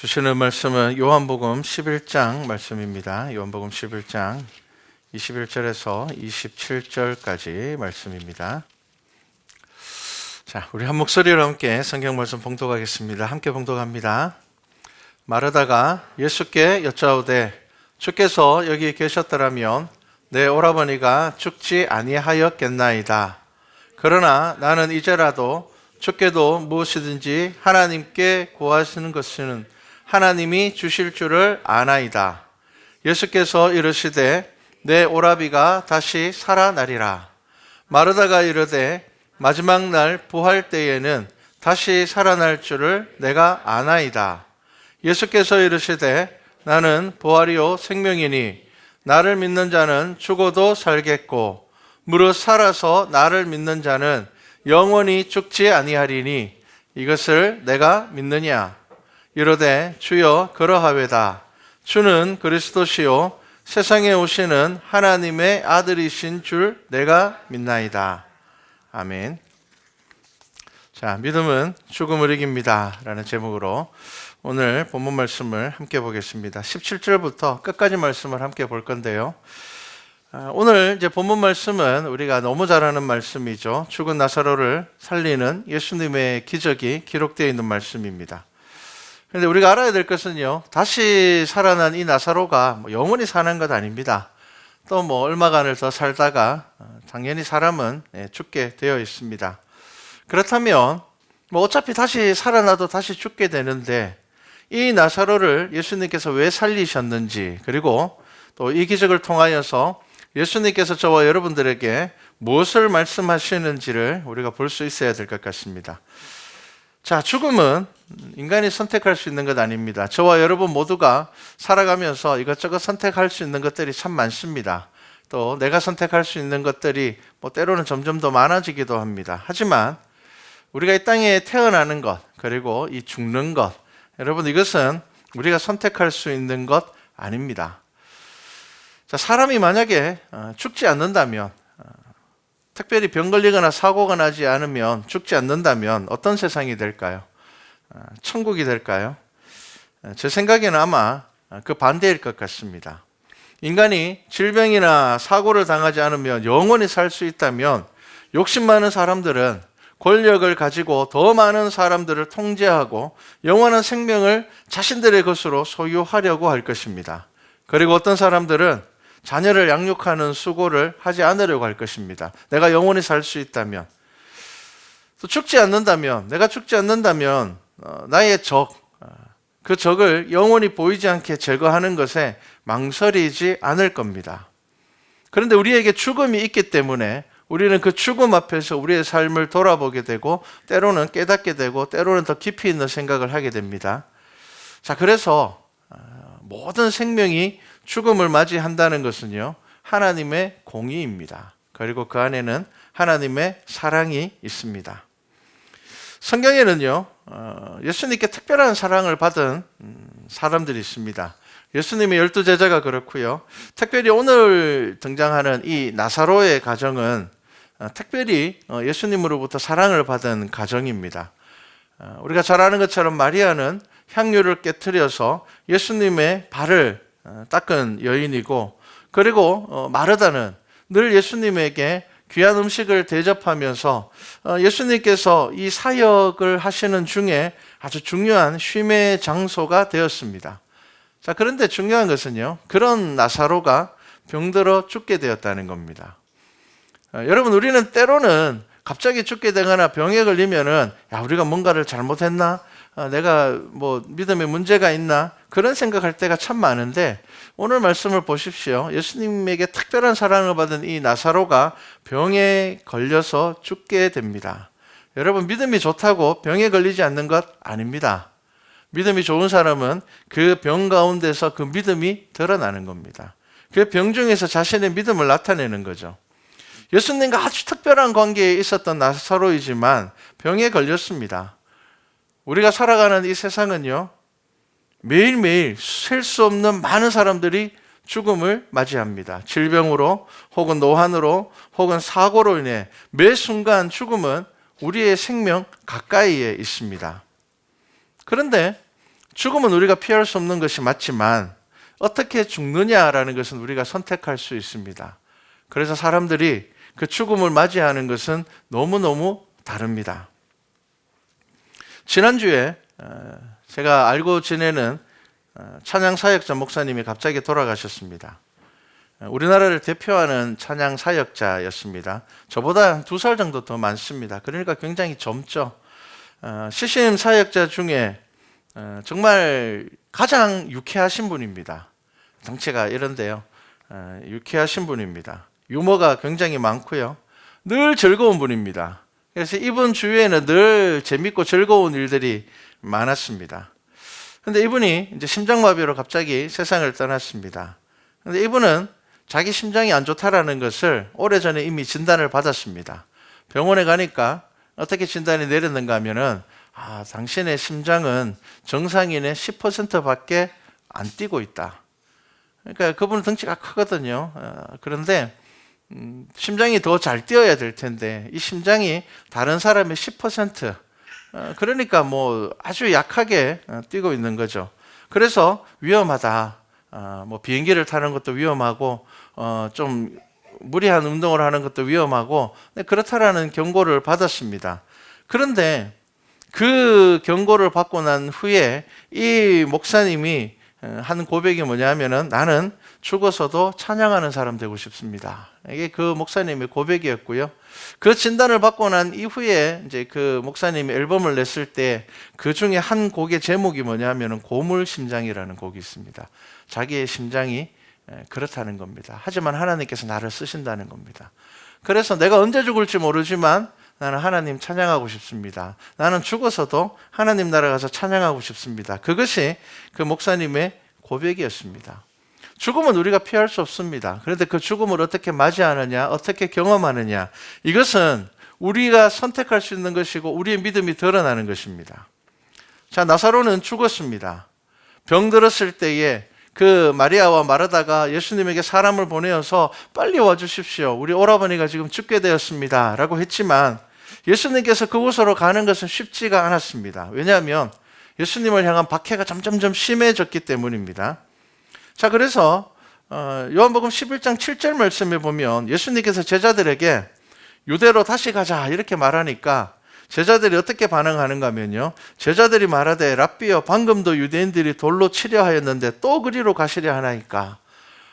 주시는 말씀은 요한복음 11장 말씀입니다. 요한복음 11장 21절에서 27절까지 말씀입니다. 자, 우리 한 목소리로 함께 성경 말씀 봉독하겠습니다. 함께 봉독합니다. 마르다가 예수께 여짜오되 주께서 여기 계셨더라면 내 오라버니가 죽지 아니하였겠나이다. 그러나 나는 이제라도 주께도 무엇이든지 하나님께 구하시는 것은 하나님이 주실 줄을 아나이다. 예수께서 이르시되 내 오라비가 다시 살아나리라. 마르다가 이르되 마지막 날 부활 때에는 다시 살아날 줄을 내가 아나이다. 예수께서 이르시되 나는 부활이요 생명이니 나를 믿는 자는 죽어도 살겠고 무릇 살아서 나를 믿는 자는 영원히 죽지 아니하리니 이것을 내가 믿느냐? 이르되 주여 그러하외다. 주는 그리스도시요 세상에 오시는 하나님의 아들이신 줄 내가 믿나이다. 아멘. 자, 믿음은 죽음을 이깁니다 라는 제목으로 오늘 본문 말씀을 함께 보겠습니다. 17절부터 끝까지 말씀을 함께 볼 건데요. 오늘 이제 본문 말씀은 우리가 너무 잘 아는 말씀이죠. 죽은 나사로를 살리는 예수님의 기적이 기록되어 있는 말씀입니다. 그런데 우리가 알아야 될 것은요, 다시 살아난 이 나사로가 영원히 사는 것 아닙니다. 또 얼마간을 더 살다가 당연히 사람은 죽게 되어 있습니다. 그렇다면 어차피 다시 살아나도 다시 죽게 되는데 이 나사로를 예수님께서 왜 살리셨는지, 그리고 또 이 기적을 통하여서 예수님께서 저와 여러분들에게 무엇을 말씀하시는지를 우리가 볼 수 있어야 될 것 같습니다. 자, 죽음은 인간이 선택할 수 있는 것 아닙니다. 저와 여러분 모두가 살아가면서 이것저것 선택할 수 있는 것들이 참 많습니다. 또 내가 선택할 수 있는 것들이 때로는 점점 더 많아지기도 합니다. 하지만 우리가 이 땅에 태어나는 것, 그리고 이 죽는 것, 여러분 이것은 우리가 선택할 수 있는 것 아닙니다. 자, 사람이 만약에 죽지 않는다면, 특별히 병 걸리거나 사고가 나지 않으면, 죽지 않는다면 어떤 세상이 될까요? 천국이 될까요? 제 생각에는 아마 그 반대일 것 같습니다. 인간이 질병이나 사고를 당하지 않으면 영원히 살 수 있다면 욕심 많은 사람들은 권력을 가지고 더 많은 사람들을 통제하고 영원한 생명을 자신들의 것으로 소유하려고 할 것입니다. 그리고 어떤 사람들은 자녀를 양육하는 수고를 하지 않으려고 할 것입니다. 내가 영원히 살 수 있다면. 또 죽지 않는다면, 내가 죽지 않는다면 나의 그 적을 영원히 보이지 않게 제거하는 것에 망설이지 않을 겁니다. 그런데 우리에게 죽음이 있기 때문에 우리는 그 죽음 앞에서 우리의 삶을 돌아보게 되고 때로는 깨닫게 되고 때로는 더 깊이 있는 생각을 하게 됩니다. 자, 그래서 모든 생명이 죽음을 맞이한다는 것은요, 하나님의 공의입니다. 그리고 그 안에는 하나님의 사랑이 있습니다. 성경에는요, 예수님께 특별한 사랑을 받은 사람들이 있습니다. 예수님의 12제자가 그렇고요. 특별히 오늘 등장하는 이 나사로의 가정은 특별히 예수님으로부터 사랑을 받은 가정입니다. 우리가 잘 아는 것처럼 마리아는 향유를 깨트려서 예수님의 발을 닦은 여인이고, 그리고 마르다는 늘 예수님에게 귀한 음식을 대접하면서 예수님께서 이 사역을 하시는 중에 아주 중요한 쉼의 장소가 되었습니다. 자, 그런데 중요한 것은요, 그런 나사로가 병들어 죽게 되었다는 겁니다. 여러분, 우리는 때로는 갑자기 죽게 되거나 병에 걸리면은 우리가 뭔가를 잘못했나? 내가 믿음에 문제가 있나? 그런 생각할 때가 참 많은데 오늘 말씀을 보십시오. 예수님에게 특별한 사랑을 받은 이 나사로가 병에 걸려서 죽게 됩니다. 여러분, 믿음이 좋다고 병에 걸리지 않는 것 아닙니다. 믿음이 좋은 사람은 그 병 가운데서 그 믿음이 드러나는 겁니다. 그 병 중에서 자신의 믿음을 나타내는 거죠. 예수님과 아주 특별한 관계에 있었던 나사로이지만 병에 걸렸습니다. 우리가 살아가는 이 세상은요, 매일매일 셀 수 없는 많은 사람들이 죽음을 맞이합니다. 질병으로 혹은 노환으로 혹은 사고로 인해 매 순간 죽음은 우리의 생명 가까이에 있습니다. 그런데 죽음은 우리가 피할 수 없는 것이 맞지만 어떻게 죽느냐라는 것은 우리가 선택할 수 있습니다. 그래서 사람들이 그 죽음을 맞이하는 것은 너무너무 다릅니다. 지난주에 제가 알고 지내는 찬양 사역자 목사님이 갑자기 돌아가셨습니다. 우리나라를 대표하는 찬양 사역자였습니다. 저보다 2살 정도 더 많습니다. 그러니까 굉장히 젊죠. 시심 사역자 중에 정말 가장 유쾌하신 분입니다. 덩치가 이런데요. 유쾌하신 분입니다. 유머가 굉장히 많고요. 늘 즐거운 분입니다. 그래서 이분 주위에는 늘 재밌고 즐거운 일들이 많았습니다. 근데 이분이 이제 심장마비로 갑자기 세상을 떠났습니다. 근데 이분은 자기 심장이 안 좋다라는 것을 오래전에 이미 진단을 받았습니다. 병원에 가니까 어떻게 진단이 내렸는가 하면은 당신의 심장은 정상인의 10%밖에 안 뛰고 있다. 그러니까 그분은 덩치가 크거든요. 그런데 심장이 더 잘 뛰어야 될 텐데 이 심장이 다른 사람의 10%, 그러니까 뭐 아주 약하게 뛰고 있는 거죠. 그래서 위험하다. 뭐 비행기를 타는 것도 위험하고 좀 무리한 운동을 하는 것도 위험하고 그렇다라는 경고를 받았습니다. 그런데 그 경고를 받고 난 후에 이 목사님이 한 고백이 뭐냐면은 나는 죽어서도 찬양하는 사람 되고 싶습니다. 이게 그 목사님의 고백이었고요. 그 진단을 받고 난 이후에 이제 그 목사님이 앨범을 냈을 때 그 중에 한 곡의 제목이 뭐냐면은 고물심장이라는 곡이 있습니다. 자기의 심장이 그렇다는 겁니다. 하지만 하나님께서 나를 쓰신다는 겁니다. 그래서 내가 언제 죽을지 모르지만 나는 하나님 찬양하고 싶습니다. 나는 죽어서도 하나님 나라 가서 찬양하고 싶습니다. 그것이 그 목사님의 고백이었습니다. 죽음은 우리가 피할 수 없습니다. 그런데 그 죽음을 어떻게 맞이하느냐, 어떻게 경험하느냐, 이것은 우리가 선택할 수 있는 것이고 우리의 믿음이 드러나는 것입니다. 자, 나사로는 죽었습니다. 병들었을 때에 그 마리아와 마르다가 예수님에게 사람을 보내어서 빨리 와주십시오. 우리 오라버니가 지금 죽게 되었습니다. 라고 했지만 예수님께서 그곳으로 가는 것은 쉽지가 않았습니다. 왜냐하면 예수님을 향한 박해가 점점점 심해졌기 때문입니다. 자, 그래서 요한복음 11장 7절 말씀에 보면 예수님께서 제자들에게 유대로 다시 가자 이렇게 말하니까 제자들이 어떻게 반응하는가 하면요, 제자들이 말하되 랍비여 방금도 유대인들이 돌로 치려 하였는데 또 그리로 가시려 하나이까.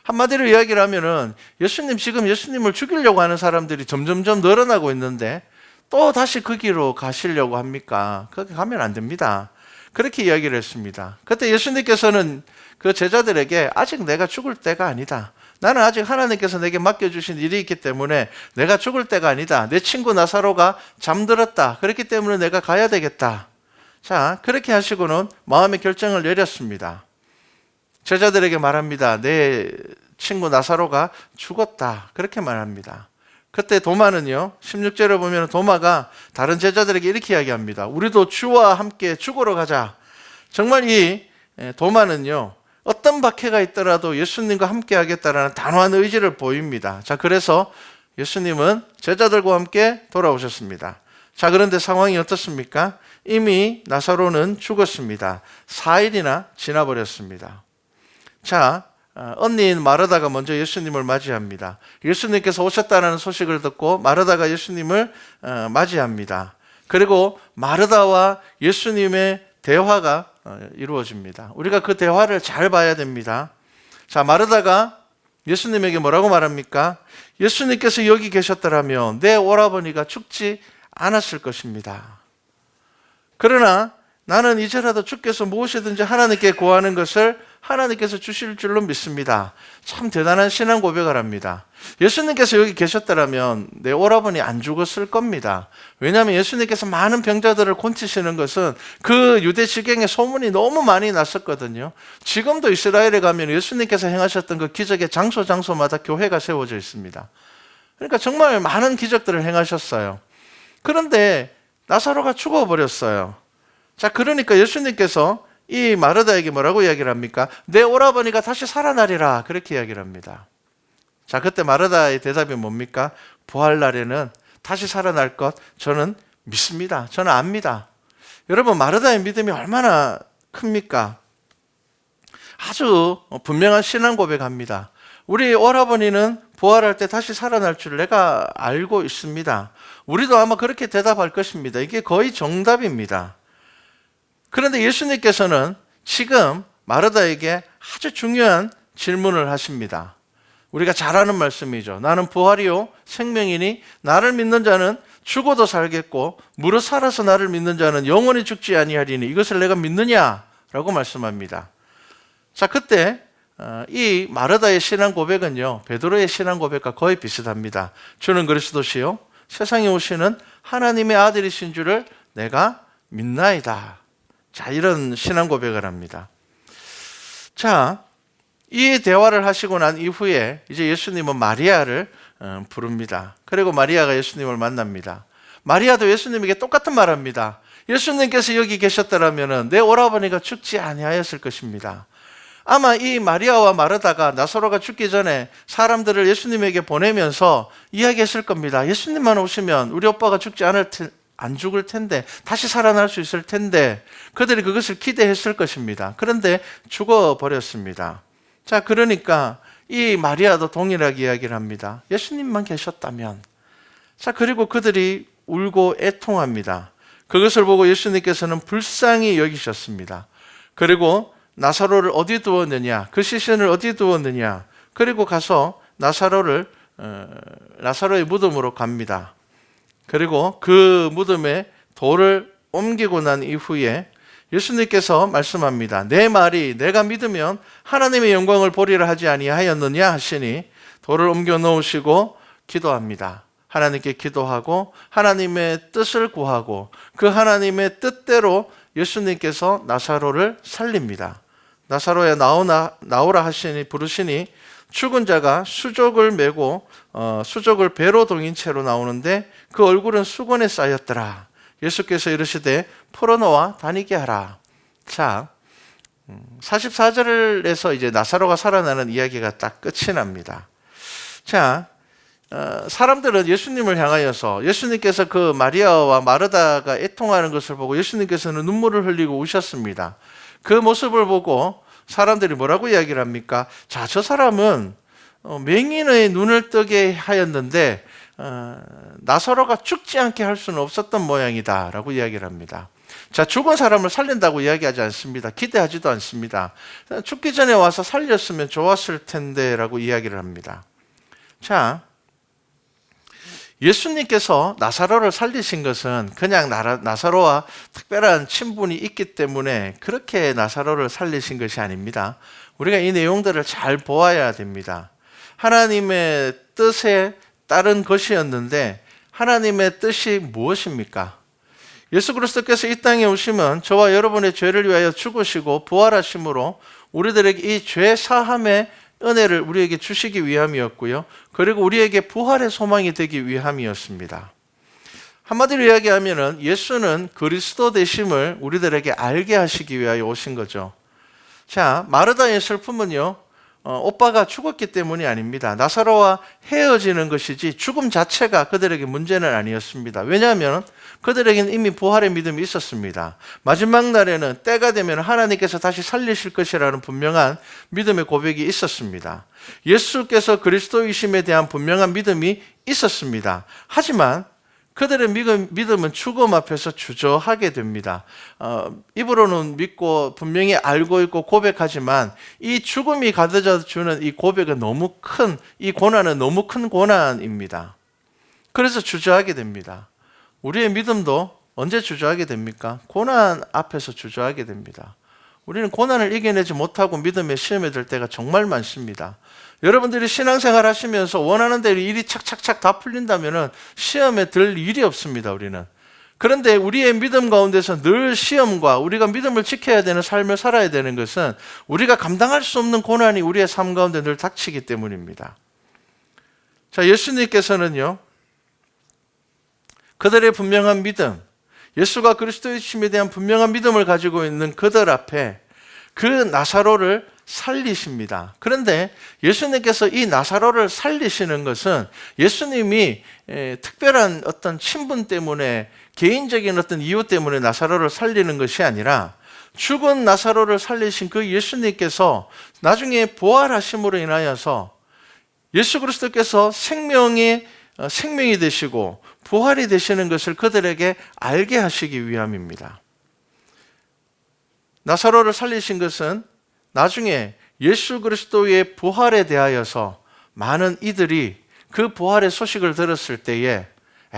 한마디로 이야기를 하면은 예수님 지금 예수님을 죽이려고 하는 사람들이 점점점 늘어나고 있는데 또 다시 그 길로 가시려고 합니까? 그렇게 가면 안 됩니다. 그렇게 이야기를 했습니다. 그때 예수님께서는 그 제자들에게 아직 내가 죽을 때가 아니다. 나는 아직 하나님께서 내게 맡겨주신 일이 있기 때문에 내가 죽을 때가 아니다. 내 친구 나사로가 잠들었다. 그렇기 때문에 내가 가야 되겠다. 자, 그렇게 하시고는 마음의 결정을 내렸습니다. 제자들에게 말합니다. 내 친구 나사로가 죽었다. 그렇게 말합니다. 그때 도마는요, 16절에 보면 도마가 다른 제자들에게 이렇게 이야기합니다. 우리도 주와 함께 죽으러 가자. 정말 이 도마는요, 어떤 박해가 있더라도 예수님과 함께 하겠다라는 단호한 의지를 보입니다. 자, 그래서 예수님은 제자들과 함께 돌아오셨습니다. 자, 그런데 상황이 어떻습니까? 이미 나사로는 죽었습니다. 4일이나 지나버렸습니다. 자, 언니인 마르다가 먼저 예수님을 맞이합니다. 예수님께서 오셨다는 소식을 듣고 마르다가 예수님을 맞이합니다. 그리고 마르다와 예수님의 대화가 이루어집니다. 우리가 그 대화를 잘 봐야 됩니다. 자, 마르다가 예수님에게 뭐라고 말합니까? 예수님께서 여기 계셨더라면 내 오라버니가 죽지 않았을 것입니다. 그러나 나는 이제라도 주께서 무엇이든지 하나님께 구하는 것을 하나님께서 주실 줄로 믿습니다. 참 대단한 신앙 고백을 합니다. 예수님께서 여기 계셨더라면 내 오라버니 안 죽었을 겁니다. 왜냐하면 예수님께서 많은 병자들을 고치시는 것은 그 유대 지경에 소문이 너무 많이 났었거든요. 지금도 이스라엘에 가면 예수님께서 행하셨던 그 기적의 장소마다 교회가 세워져 있습니다. 그러니까 정말 많은 기적들을 행하셨어요. 그런데 나사로가 죽어버렸어요. 자, 그러니까 예수님께서 이 마르다에게 뭐라고 이야기를 합니까? 내 오라버니가 다시 살아나리라. 그렇게 이야기를 합니다. 자, 그때 마르다의 대답이 뭡니까? 부활날에는 다시 살아날 것 저는 믿습니다. 저는 압니다. 여러분, 마르다의 믿음이 얼마나 큽니까? 아주 분명한 신앙 고백합니다. 우리 오라버니는 부활할 때 다시 살아날 줄 내가 알고 있습니다. 우리도 아마 그렇게 대답할 것입니다. 이게 거의 정답입니다. 그런데 예수님께서는 지금 마르다에게 아주 중요한 질문을 하십니다. 우리가 잘 아는 말씀이죠. 나는 부활이요 생명이니 나를 믿는 자는 죽어도 살겠고 무릇 살아서 나를 믿는 자는 영원히 죽지 아니하리니 이것을 내가 믿느냐라고 말씀합니다. 자, 그때 이 마르다의 신앙 고백은요 베드로의 신앙 고백과 거의 비슷합니다. 주는 그리스도시요 세상에 오시는 하나님의 아들이신 줄을 내가 믿나이다. 자, 이런 신앙 고백을 합니다. 자, 이 대화를 하시고 난 이후에 이제 예수님은 마리아를 부릅니다. 그리고 마리아가 예수님을 만납니다. 마리아도 예수님에게 똑같은 말 합니다. 예수님께서 여기 계셨더라면 내 오라버니가 죽지 아니하였을 것입니다. 아마 이 마리아와 마르다가 나사로가 죽기 전에 사람들을 예수님에게 보내면서 이야기했을 겁니다. 예수님만 오시면 우리 오빠가 안 죽을 텐데 다시 살아날 수 있을 텐데 그들이 그것을 기대했을 것입니다. 그런데 죽어버렸습니다. 자, 그러니까 이 마리아도 동일하게 이야기를 합니다. 예수님만 계셨다면. 자, 그리고 그들이 울고 애통합니다. 그것을 보고 예수님께서는 불쌍히 여기셨습니다. 그리고 나사로를 어디 두었느냐, 그 시신을 어디 두었느냐, 그리고 가서 나사로의 무덤으로 갑니다. 그리고 그 무덤에 돌을 옮기고 난 이후에 예수님께서 말씀합니다. 내 말이 내가 믿으면 하나님의 영광을 보리라 하지 아니하였느냐 하시니 돌을 옮겨 놓으시고 기도합니다. 하나님께 기도하고 하나님의 뜻을 구하고 그 하나님의 뜻대로 예수님께서 나사로를 살립니다. 나사로야 나오라 하시니 부르시니 죽은 자가 수족을 메고 수족을 배로 동인 채로 나오는데 그 얼굴은 수건에 쌓였더라. 예수께서 이르시되 풀어놓아 다니게 하라. 자, 44절에서 이제 나사로가 살아나는 이야기가 딱 끝이 납니다. 자, 사람들은 예수님을 향하여서 예수님께서 그 마리아와 마르다가 애통하는 것을 보고 예수님께서는 눈물을 흘리고 우셨습니다. 그 모습을 보고 사람들이 뭐라고 이야기를 합니까? 자, 저 사람은 맹인의 눈을 뜨게 하였는데 나사로가 죽지 않게 할 수는 없었던 모양이다 라고 이야기를 합니다. 자, 죽은 사람을 살린다고 이야기하지 않습니다. 기대하지도 않습니다. 죽기 전에 와서 살렸으면 좋았을 텐데 라고 이야기를 합니다. 자, 예수님께서 나사로를 살리신 것은 그냥 나사로와 특별한 친분이 있기 때문에 그렇게 나사로를 살리신 것이 아닙니다. 우리가 이 내용들을 잘 보아야 됩니다. 하나님의 뜻에 따른 것이었는데 하나님의 뜻이 무엇입니까? 예수 그리스도께서 이 땅에 오시면 저와 여러분의 죄를 위하여 죽으시고 부활하심으로 우리들에게 이 죄 사함의 은혜를 우리에게 주시기 위함이었고요. 그리고 우리에게 부활의 소망이 되기 위함이었습니다. 한마디로 이야기하면 예수는 그리스도 되심을 우리들에게 알게 하시기 위하여 오신 거죠. 자, 마르다의 슬픔은요, 오빠가 죽었기 때문이 아닙니다. 나사로와 헤어지는 것이지 죽음 자체가 그들에게 문제는 아니었습니다. 왜냐하면 그들에게는 이미 부활의 믿음이 있었습니다. 마지막 날에는 때가 되면 하나님께서 다시 살리실 것이라는 분명한 믿음의 고백이 있었습니다. 예수께서 그리스도이심에 대한 분명한 믿음이 있었습니다. 하지만 그들의 믿음은 죽음 앞에서 주저하게 됩니다. 입으로는 믿고 분명히 알고 있고 고백하지만 이 죽음이 가져다 주는 이 고백은 너무 큰, 이 고난은 너무 큰 고난입니다. 그래서 주저하게 됩니다. 우리의 믿음도 언제 주저하게 됩니까? 고난 앞에서 주저하게 됩니다. 우리는 고난을 이겨내지 못하고 믿음의 시험에 들 때가 정말 많습니다. 여러분들이 신앙생활 하시면서 원하는 대로 일이 착착착 다 풀린다면 시험에 들 일이 없습니다, 우리는. 그런데 우리의 믿음 가운데서 늘 시험과 우리가 믿음을 지켜야 되는 삶을 살아야 되는 것은 우리가 감당할 수 없는 고난이 우리의 삶 가운데 늘 닥치기 때문입니다. 자, 예수님께서는요, 그들의 분명한 믿음, 예수가 그리스도이심에 대한 분명한 믿음을 가지고 있는 그들 앞에 그 나사로를 살리십니다. 그런데 예수님께서 이 나사로를 살리시는 것은 예수님이 특별한 어떤 친분 때문에 개인적인 어떤 이유 때문에 나사로를 살리는 것이 아니라 죽은 나사로를 살리신 그 예수님께서 나중에 부활하심으로 인하여서 예수 그리스도께서 생명이 되시고 부활이 되시는 것을 그들에게 알게 하시기 위함입니다. 나사로를 살리신 것은 나중에 예수 그리스도의 부활에 대하여서 많은 이들이 그 부활의 소식을 들었을 때에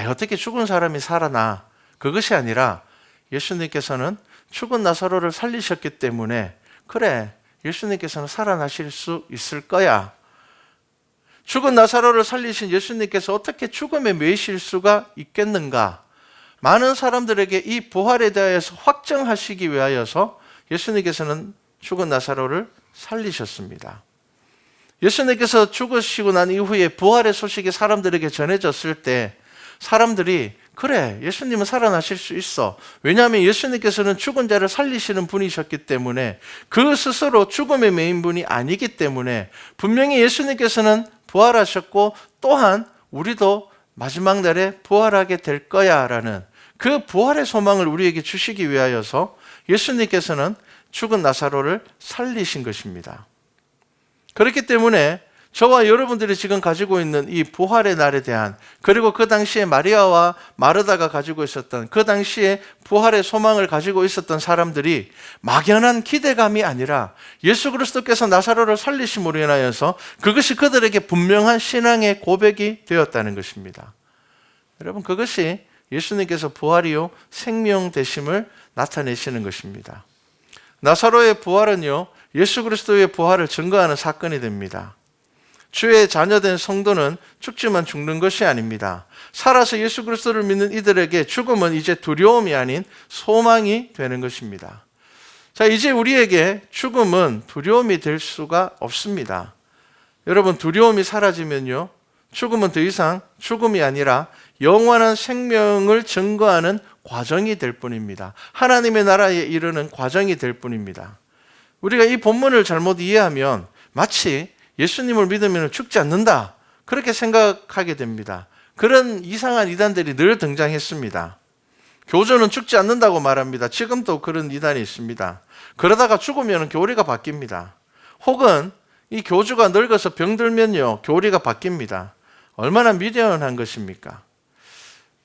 어떻게 죽은 사람이 살아나? 그것이 아니라 예수님께서는 죽은 나사로를 살리셨기 때문에 그래, 예수님께서는 살아나실 수 있을 거야. 죽은 나사로를 살리신 예수님께서 어떻게 죽음에 매이실 수가 있겠는가? 많은 사람들에게 이 부활에 대해서 확정하시기 위하여서 예수님께서는 죽은 나사로를 살리셨습니다. 예수님께서 죽으시고 난 이후에 부활의 소식이 사람들에게 전해졌을 때 사람들이 그래, 예수님은 살아나실 수 있어. 왜냐하면 예수님께서는 죽은 자를 살리시는 분이셨기 때문에 그 스스로 죽음에 매인 분이 아니기 때문에 분명히 예수님께서는 부활하셨고 또한 우리도 마지막 날에 부활하게 될 거야 라는 그 부활의 소망을 우리에게 주시기 위하여서 예수님께서는 죽은 나사로를 살리신 것입니다. 그렇기 때문에 저와 여러분들이 지금 가지고 있는 이 부활의 날에 대한, 그리고 그 당시에 마리아와 마르다가 가지고 있었던 그 당시에 부활의 소망을 가지고 있었던 사람들이 막연한 기대감이 아니라 예수 그리스도께서 나사로를 살리심으로 인하여서 그것이 그들에게 분명한 신앙의 고백이 되었다는 것입니다. 여러분, 그것이 예수님께서 부활이요 생명 되심을 나타내시는 것입니다. 나사로의 부활은요 예수 그리스도의 부활을 증거하는 사건이 됩니다. 주의 자녀된 성도는 죽지만 죽는 것이 아닙니다. 살아서 예수 그리스도를 믿는 이들에게 죽음은 이제 두려움이 아닌 소망이 되는 것입니다. 자, 이제 우리에게 죽음은 두려움이 될 수가 없습니다. 여러분, 두려움이 사라지면요 죽음은 더 이상 죽음이 아니라 영원한 생명을 증거하는 과정이 될 뿐입니다. 하나님의 나라에 이르는 과정이 될 뿐입니다. 우리가 이 본문을 잘못 이해하면 마치 예수님을 믿으면 죽지 않는다, 그렇게 생각하게 됩니다. 그런 이상한 이단들이 늘 등장했습니다. 교주는 죽지 않는다고 말합니다. 지금도 그런 이단이 있습니다. 그러다가 죽으면 교리가 바뀝니다. 혹은 이 교주가 늙어서 병들면요 교리가 바뀝니다. 얼마나 미련한 것입니까?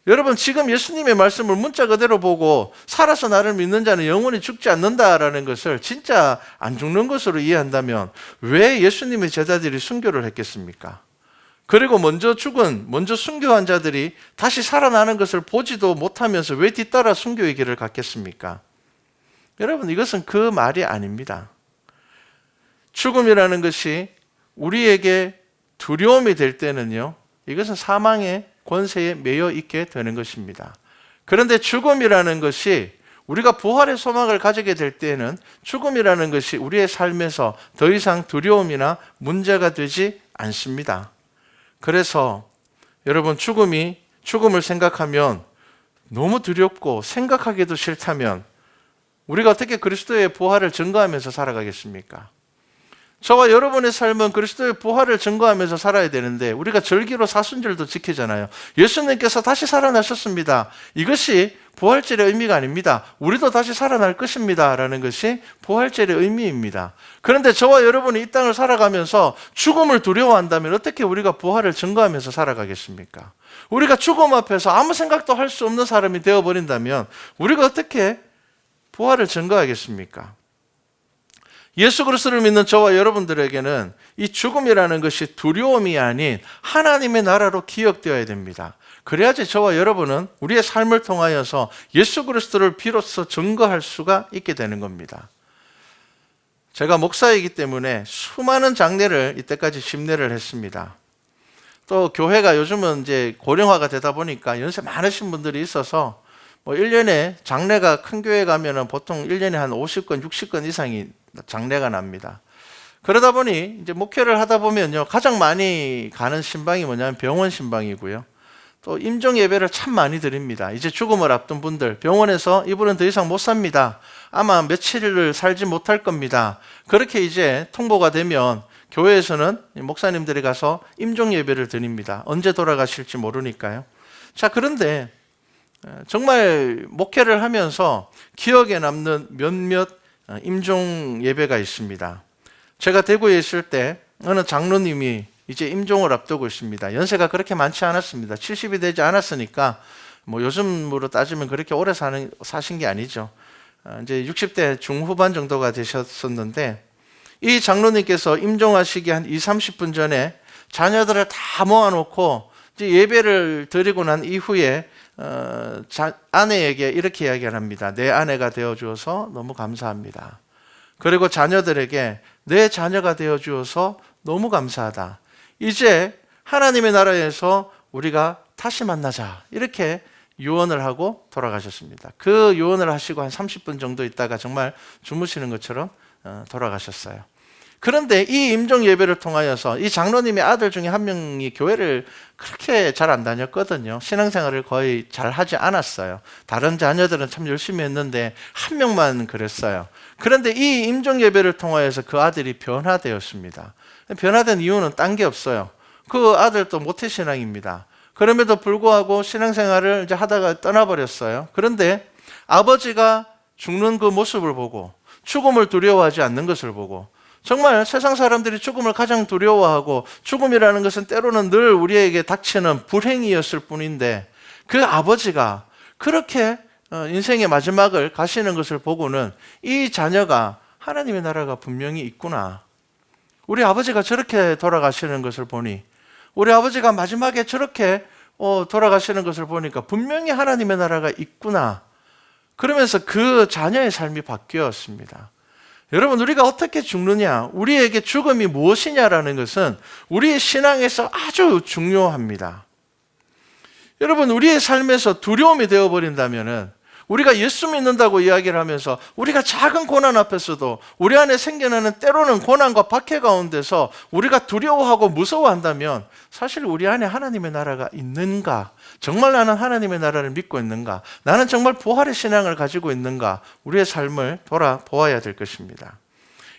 여러분, 지금 예수님의 말씀을 문자 그대로 보고 살아서 나를 믿는 자는 영원히 죽지 않는다라는 것을 진짜 안 죽는 것으로 이해한다면 왜 예수님의 제자들이 순교를 했겠습니까? 그리고 먼저 순교한 자들이 다시 살아나는 것을 보지도 못하면서 왜 뒤따라 순교의 길을 갔겠습니까? 여러분, 이것은 그 말이 아닙니다. 죽음이라는 것이 우리에게 두려움이 될 때는요 이것은 사망의 권세에 매여 있게 되는 것입니다. 그런데 죽음이라는 것이 우리가 부활의 소망을 가지게 될 때에는 죽음이라는 것이 우리의 삶에서 더 이상 두려움이나 문제가 되지 않습니다. 그래서 여러분, 죽음을 생각하면 너무 두렵고 생각하기도 싫다면 우리가 어떻게 그리스도의 부활을 증거하면서 살아가겠습니까? 저와 여러분의 삶은 그리스도의 부활을 증거하면서 살아야 되는데 우리가 절기로 사순절도 지키잖아요. 예수님께서 다시 살아나셨습니다. 이것이 부활절의 의미가 아닙니다. 우리도 다시 살아날 것입니다 라는 것이 부활절의 의미입니다. 그런데 저와 여러분이 이 땅을 살아가면서 죽음을 두려워한다면 어떻게 우리가 부활을 증거하면서 살아가겠습니까? 우리가 죽음 앞에서 아무 생각도 할 수 없는 사람이 되어버린다면 우리가 어떻게 부활을 증거하겠습니까? 예수 그리스도를 믿는 저와 여러분들에게는 이 죽음이라는 것이 두려움이 아닌 하나님의 나라로 기억되어야 됩니다. 그래야지 저와 여러분은 우리의 삶을 통하여서 예수 그리스도를 비로소 증거할 수가 있게 되는 겁니다. 제가 목사이기 때문에 수많은 장례를 이때까지 심례를 했습니다. 또 교회가 요즘은 이제 고령화가 되다 보니까 연세 많으신 분들이 있어서 1년에 장례가 큰 교회 가면은 보통 1년에 한 50건, 60건 이상이 장례가 납니다. 그러다 보니 이제 목회를 하다 보면요 가장 많이 가는 신방이 뭐냐면 병원 신방이고요. 또 임종 예배를 참 많이 드립니다. 이제 죽음을 앞둔 분들, 병원에서 이분은 더 이상 못 삽니다. 아마 며칠을 살지 못할 겁니다. 그렇게 이제 통보가 되면 교회에서는 목사님들이 가서 임종 예배를 드립니다. 언제 돌아가실지 모르니까요. 자, 그런데 정말 목회를 하면서 기억에 남는 몇몇 임종 예배가 있습니다. 제가 대구에 있을 때 어느 장로님이 이제 임종을 앞두고 있습니다. 연세가 그렇게 많지 않았습니다. 70이 되지 않았으니까 뭐 요즘으로 따지면 그렇게 오래 사신 게 아니죠. 이제 60대 중후반 정도가 되셨었는데, 이 장로님께서 임종하시기 한 20-30분 전에 자녀들을 다 모아놓고 이제 예배를 드리고 난 이후에 아내에게 이렇게 이야기를 합니다. 내 아내가 되어주어서 너무 감사합니다. 그리고 자녀들에게 내 자녀가 되어주어서 너무 감사하다. 이제 하나님의 나라에서 우리가 다시 만나자. 이렇게 유언을 하고 돌아가셨습니다. 그 유언을 하시고 한 30분 정도 있다가 정말 주무시는 것처럼 돌아가셨어요. 그런데 이 임종 예배를 통하여서 이 장로님의 아들 중에 한 명이 교회를 그렇게 잘 안 다녔거든요. 신앙생활을 거의 잘 하지 않았어요. 다른 자녀들은 참 열심히 했는데 한 명만 그랬어요. 그런데 이 임종 예배를 통하여서 그 아들이 변화되었습니다. 변화된 이유는 딴 게 없어요. 그 아들도 모태신앙입니다. 그럼에도 불구하고 신앙생활을 이제 하다가 떠나버렸어요. 그런데 아버지가 죽는 그 모습을 보고, 죽음을 두려워하지 않는 것을 보고, 정말 세상 사람들이 죽음을 가장 두려워하고, 죽음이라는 것은 때로는 늘 우리에게 닥치는 불행이었을 뿐인데, 그 아버지가 그렇게 인생의 마지막을 가시는 것을 보고는 이 자녀가 하나님의 나라가 분명히 있구나. 우리 아버지가 저렇게 돌아가시는 것을 보니, 우리 아버지가 마지막에 저렇게 돌아가시는 것을 보니까 분명히 하나님의 나라가 있구나. 그러면서 그 자녀의 삶이 바뀌었습니다. 여러분, 우리가 어떻게 죽느냐, 우리에게 죽음이 무엇이냐라는 것은 우리의 신앙에서 아주 중요합니다. 여러분, 우리의 삶에서 두려움이 되어버린다면은, 우리가 예수 믿는다고 이야기를 하면서 우리가 작은 고난 앞에서도 우리 안에 생겨나는 때로는 고난과 박해 가운데서 우리가 두려워하고 무서워한다면, 사실 우리 안에 하나님의 나라가 있는가? 정말 나는 하나님의 나라를 믿고 있는가? 나는 정말 부활의 신앙을 가지고 있는가? 우리의 삶을 돌아보아야 될 것입니다.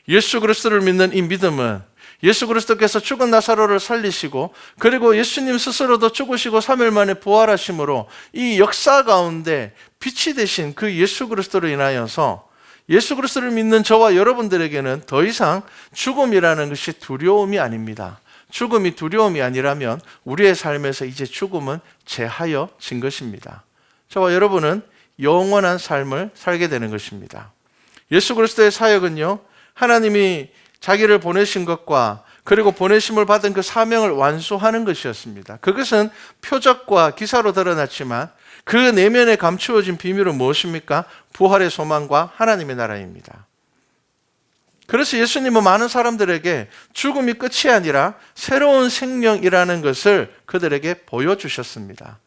예수 그리스도를 믿는 이 믿음은 예수 그리스도께서 죽은 나사로를 살리시고, 그리고 예수님 스스로도 죽으시고 3일 만에 부활하심으로 이 역사 가운데 빛이 되신 그 예수 그리스도로 인하여서 예수 그리스도를 믿는 저와 여러분들에게는 더 이상 죽음이라는 것이 두려움이 아닙니다. 죽음이 두려움이 아니라면 우리의 삶에서 이제 죽음은 제하여진 것입니다. 저와 여러분은 영원한 삶을 살게 되는 것입니다. 예수 그리스도의 사역은요, 하나님이 자기를 보내신 것과 그리고 보내심을 받은 그 사명을 완수하는 것이었습니다. 그것은 표적과 기사로 드러났지만 그 내면에 감추어진 비밀은 무엇입니까? 부활의 소망과 하나님의 나라입니다. 그래서 예수님은 많은 사람들에게 죽음이 끝이 아니라 새로운 생명이라는 것을 그들에게 보여주셨습니다.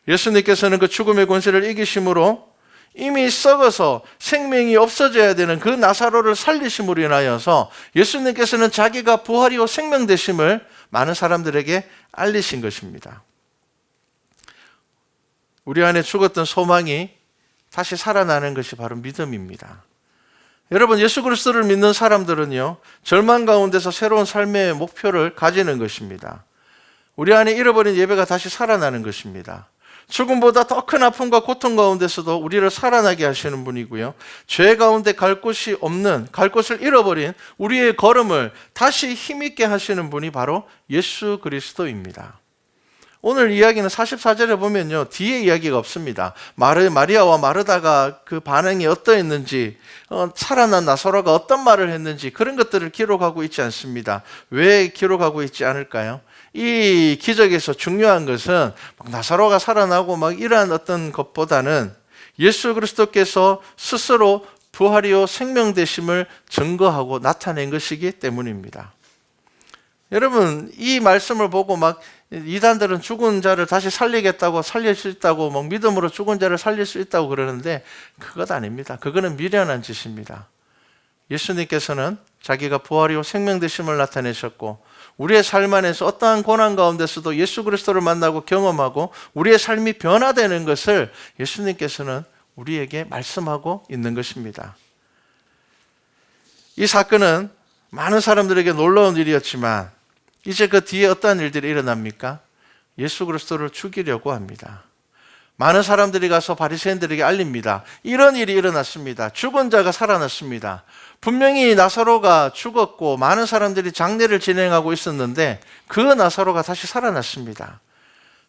예수님께서는 그 죽음의 권세를 이기심으로 이미 썩어서 생명이 없어져야 되는 그 나사로를 살리심으로 인하여서 예수님께서는 자기가 부활이요 생명 되심을 많은 사람들에게 알리신 것입니다. 우리 안에 죽었던 소망이 다시 살아나는 것이 바로 믿음입니다. 여러분, 예수 그리스도를 믿는 사람들은요, 절망 가운데서 새로운 삶의 목표를 가지는 것입니다. 우리 안에 잃어버린 예배가 다시 살아나는 것입니다. 죽음보다 더 큰 아픔과 고통 가운데서도 우리를 살아나게 하시는 분이고요, 죄 가운데 갈 곳이 없는, 갈 곳을 잃어버린 우리의 걸음을 다시 힘있게 하시는 분이 바로 예수 그리스도입니다. 오늘 이야기는 44절에 보면요, 뒤에 이야기가 없습니다. 마리아와 마르다가 그 반응이 어떠했는지, 살아난 나사로가 어떤 말을 했는지, 그런 것들을 기록하고 있지 않습니다. 왜 기록하고 있지 않을까요? 이 기적에서 중요한 것은 나사로가 살아나고 이러한 어떤 것보다는 예수 그리스도께서 스스로 부활이요 생명 되심을 증거하고 나타낸 것이기 때문입니다. 여러분, 이 말씀을 보고 이단들은 죽은 자를 다시 살리겠다고, 살릴 수 있다고, 믿음으로 죽은 자를 살릴 수 있다고 그러는데 그것 아닙니다. 그거는 미련한 짓입니다. 예수님께서는 자기가 부활이요 생명 되심을 나타내셨고, 우리의 삶 안에서 어떠한 고난 가운데서도 예수 그리스도를 만나고 경험하고 우리의 삶이 변화되는 것을 예수님께서는 우리에게 말씀하고 있는 것입니다. 이 사건은 많은 사람들에게 놀라운 일이었지만 이제 그 뒤에 어떠한 일들이 일어납니까? 예수 그리스도를 죽이려고 합니다. 많은 사람들이 가서 바리새인들에게 알립니다. 이런 일이 일어났습니다. 죽은 자가 살아났습니다. 분명히 나사로가 죽었고 많은 사람들이 장례를 진행하고 있었는데 그 나사로가 다시 살아났습니다.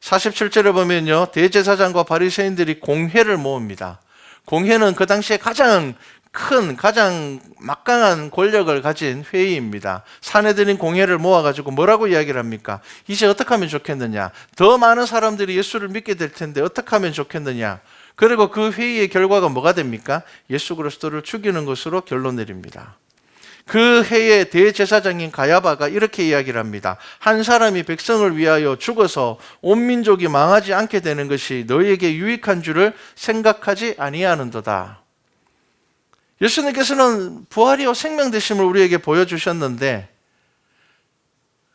47절에 보면요, 대제사장과 바리새인들이 공회를 모읍니다. 공회는 그 당시에 가장 큰, 가장 막강한 권력을 가진 회의입니다. 사내들인 공회를 모아가지고 뭐라고 이야기를 합니까? 이제 어떻게 하면 좋겠느냐? 더 많은 사람들이 예수를 믿게 될 텐데 어떻게 하면 좋겠느냐? 그리고 그 회의의 결과가 뭐가 됩니까? 예수 그리스도를 죽이는 것으로 결론 내립니다. 그 해의 대제사장인 가야바가 이렇게 이야기를 합니다. 한 사람이 백성을 위하여 죽어서 온 민족이 망하지 않게 되는 것이 너희에게 유익한 줄을 생각하지 아니하는도다. 예수님께서는 부활이요 생명 되심을 우리에게 보여주셨는데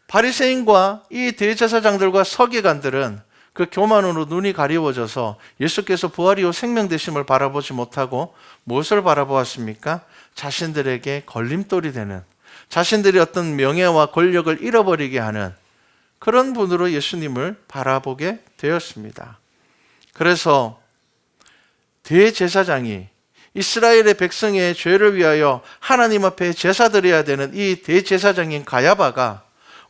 바리새인과 이 대제사장들과 서기관들은 그 교만으로 눈이 가리워져서 예수께서 부활이요 생명 되심을 바라보지 못하고 무엇을 바라보았습니까? 자신들에게 걸림돌이 되는, 자신들이 어떤 명예와 권력을 잃어버리게 하는 그런 분으로 예수님을 바라보게 되었습니다. 그래서 대제사장이 이스라엘의 백성의 죄를 위하여 하나님 앞에 제사드려야 되는 이 대제사장인 가야바가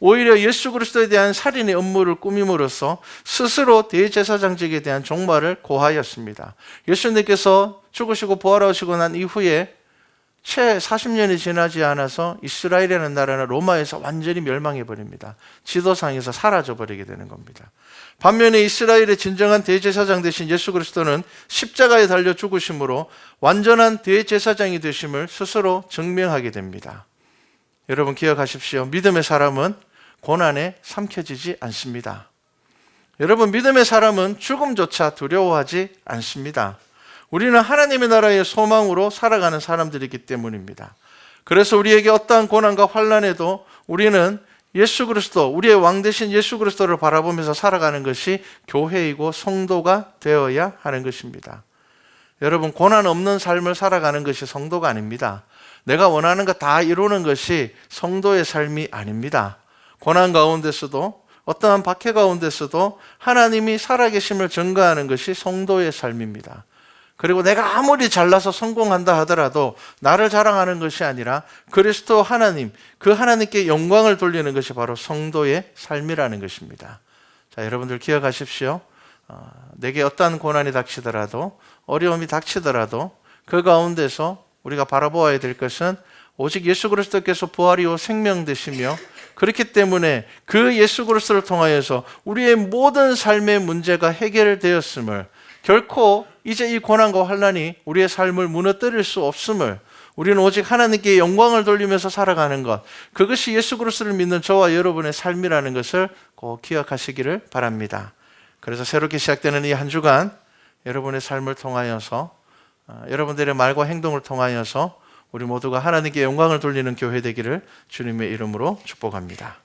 오히려 예수 그리스도에 대한 살인의 음모를 꾸밈으로써 스스로 대제사장직에 대한 종말을 고하였습니다. 예수님께서 죽으시고 부활하시고 난 이후에 채 40년이 지나지 않아서 이스라엘이라는 나라는 로마에서 완전히 멸망해버립니다. 지도상에서 사라져버리게 되는 겁니다. 반면에 이스라엘의 진정한 대제사장 되신 예수 그리스도는 십자가에 달려 죽으심으로 완전한 대제사장이 되심을 스스로 증명하게 됩니다. 여러분 기억하십시오. 믿음의 사람은 고난에 삼켜지지 않습니다. 여러분 믿음의 사람은 죽음조차 두려워하지 않습니다. 우리는 하나님의 나라의 소망으로 살아가는 사람들이기 때문입니다. 그래서 우리에게 어떠한 고난과 환난에도 우리는 예수 그리스도, 우리의 왕 되신 예수 그리스도를 바라보면서 살아가는 것이 교회이고 성도가 되어야 하는 것입니다. 여러분 고난 없는 삶을 살아가는 것이 성도가 아닙니다. 내가 원하는 거 다 이루는 것이 성도의 삶이 아닙니다. 고난 가운데서도 어떠한 박해 가운데서도 하나님이 살아계심을 증거하는 것이 성도의 삶입니다. 그리고 내가 아무리 잘나서 성공한다 하더라도 나를 자랑하는 것이 아니라 그리스도 하나님, 그 하나님께 영광을 돌리는 것이 바로 성도의 삶이라는 것입니다. 자, 여러분들 기억하십시오. 내게 어떠한 고난이 닥치더라도, 어려움이 닥치더라도 그 가운데서 우리가 바라보아야 될 것은 오직 예수 그리스도께서 부활이요 생명 되시며 그렇기 때문에 그 예수 그리스도를 통하여서 우리의 모든 삶의 문제가 해결되었음을, 결코 이제 이 고난과 환난이 우리의 삶을 무너뜨릴 수 없음을, 우리는 오직 하나님께 영광을 돌리면서 살아가는 것, 그것이 예수 그리스도를 믿는 저와 여러분의 삶이라는 것을 꼭 기억하시기를 바랍니다. 그래서 새롭게 시작되는 이 한 주간 여러분의 삶을 통하여서, 여러분들의 말과 행동을 통하여서 우리 모두가 하나님께 영광을 돌리는 교회 되기를 주님의 이름으로 축복합니다.